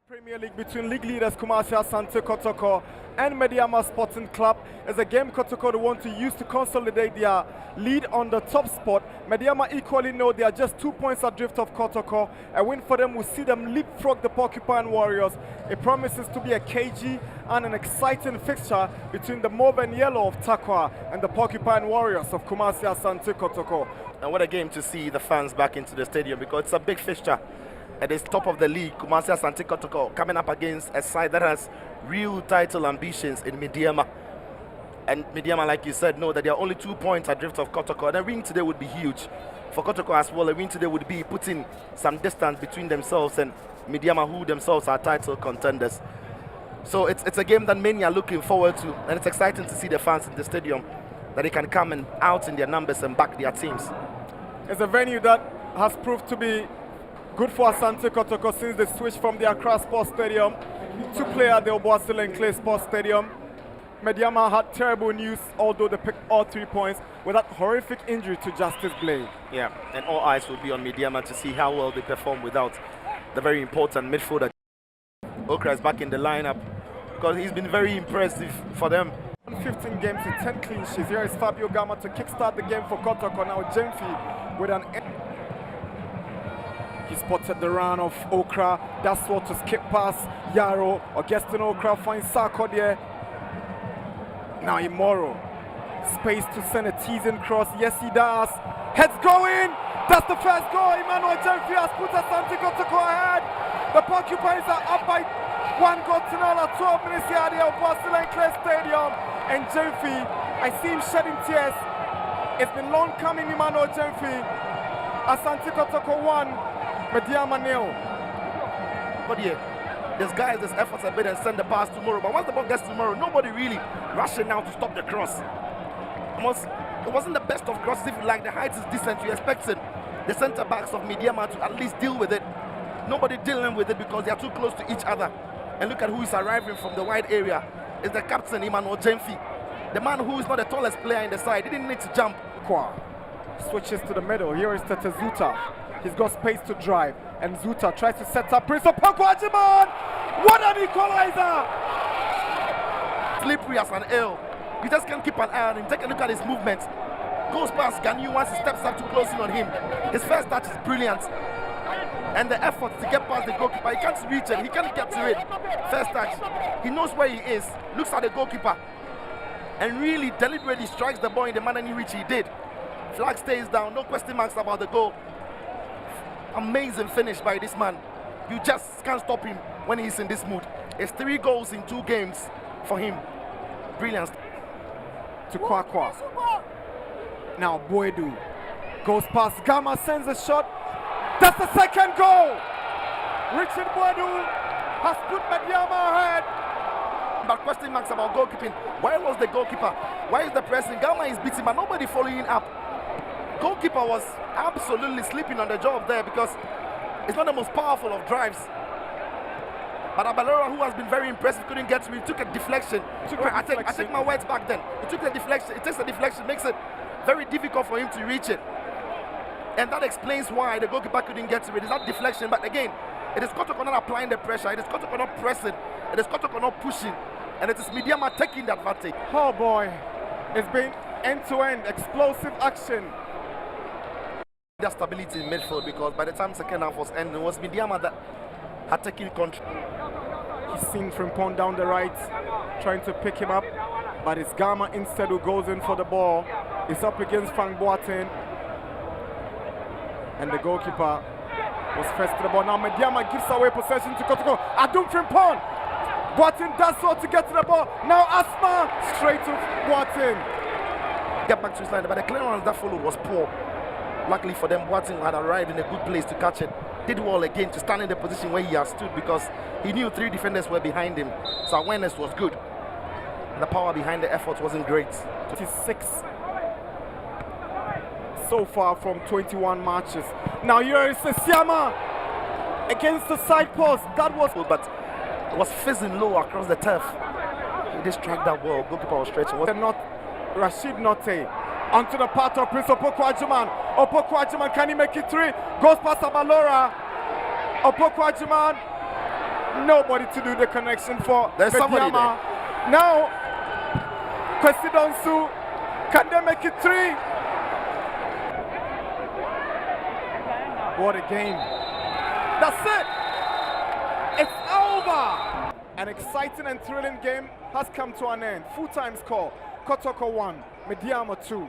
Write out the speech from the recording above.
Premier League between league leaders Kumasi Asante Kotoko and Medeama Sporting Club is a game Kotoko want to use to consolidate their lead on the top spot. Medeama equally know they are just 2 points adrift of Kotoko. A win for them will see them leapfrog the Porcupine Warriors. It promises to be a cagey and an exciting fixture between the Mauve and Yellow of Takwa and the Porcupine Warriors of Kumasi Asante Kotoko. And what a game to see the fans back into the stadium, because it's a big fixture. At the top of the league, Kumasi Asante Kotoko coming up against a side that has real title ambitions in Medeama. And Medeama, like you said, know that they are only 2 points adrift of Kotoko. And a win today would be huge. For Kotoko as well, a win today would be putting some distance between themselves and Medeama, who themselves are title contenders. So it's a game that many are looking forward to. And it's exciting to see the fans in the stadium, that they can come and out in their numbers and back their teams. It's a venue that has proved to be good for Asante Kotoko since they switched from the Accra Sports Stadium to play at the Obuasile and Clay Sports Stadium. Medeama had terrible news, although they picked all 3 points with that horrific injury to Justice Blade. Yeah, and all eyes will be on Medeama to see how well they perform without the very important midfielder. Okra is back in the lineup because he's been very impressive for them. 15 games with 10 clean sheets. Here is Fabio Gama to kickstart the game for Kotoko. Now Jemfi with an... He spotted the run of Okra. That's what to skip past Yaro. Augustine Okra finds Sako there. Now Imoro. Space to send a teasing cross. Yes, he does. Heads going. That's the first goal. Emmanuel Jemfi has put Asante Kotoko ahead. The Porcupines are up by 1 goal to 0 at 12 minutes here at the Obuasile and Clay Stadium. And Jemfi, I see him shedding tears. It's been long coming, Emmanuel Jemfi. Asante Kotoko 1. Medeama nil. But yeah, this guy, this efforts a bit and send the pass tomorrow. But once the ball gets tomorrow, nobody really rushing now to stop the cross. It wasn't the best of crosses, if you like. The height is decent. You're expecting the centre backs of Medeama to at least deal with it. Nobody dealing with it because they are too close to each other. And look at who is arriving from the wide area. It's the captain, Emmanuel Jemfi. The man who is not the tallest player in the side. He didn't need to jump. Switches to the middle. Here is Tete Zuta. He's got space to drive, and Zuta tries to set up Prince of Pokwajiman. What an equalizer! Slippery as an eel. You just can't keep an eye on him. Take a look at his movement. Goes past Ganyu once he steps up to close in on him. His first touch is brilliant. And the effort to get past the goalkeeper, he can't reach it, he can't get to it. First touch, he knows where he is, looks at the goalkeeper, and really deliberately strikes the ball in the manner in which he did. Flag stays down, no question marks about the goal. Amazing finish by this man. You just can't stop him when he's in this mood. It's 3 goals in 2 games for him. Brilliant. To Kwakwa. Now Boedu goes past Gama, sends a shot. That's the second goal. Richard Boedu has put Medeama ahead. But question marks about goalkeeping. Why was the goalkeeper? Why is the pressing? Gama is beating, but nobody following up. Goalkeeper was absolutely sleeping on the job there because it's not the most powerful of drives. But Abalora, who has been very impressive, couldn't get to me. He took a deflection. I take my words back then. He took the deflection. It takes the deflection, makes it very difficult for him to reach it. And that explains why the goalkeeper couldn't get to it. It's not deflection, but again, it is Kotoko not applying the pressure. It is Kotoko not pressing. It is Kotoko not pushing. And it is Medeama taking the advantage. Oh boy, it's been end-to-end explosive action. Their stability in midfield, because by the time second half was ending, it was Medeama that had taken control. He's seen Frimpong down the right, trying to pick him up, but it's Gama instead who goes in for the ball. It's up against Frank Boateng, and the goalkeeper was first to the ball. Now Medeama gives away possession to Kotoko. Adum Frimpong. Boateng does so to get to the ball. Now Asma straight to Boateng. Get back to his line, but the clearance that followed was poor. Luckily for them, Boateng had arrived in a good place to catch it. Did well again to stand in the position where he has stood because he knew 3 defenders were behind him. So awareness was good. And the power behind the effort wasn't great. 26 so far from 21 matches. Now here is Siama against the side post. That was... But it was fizzing low across the turf. He just struck that ball. Goalkeeper was stretching. Not Rashid Note. Onto the path of Prince Opokwajiman. Opokwajiman, can he make it 3? Goes past Abalora. Opokwajiman Nobody to do the connection for There's somebody Medeama. Now, Kwesi Donsu, can they make it 3? What a game. That's it. It's over. An exciting and thrilling game has come to an end. Full time score, Kotoko 1, Medeama 2.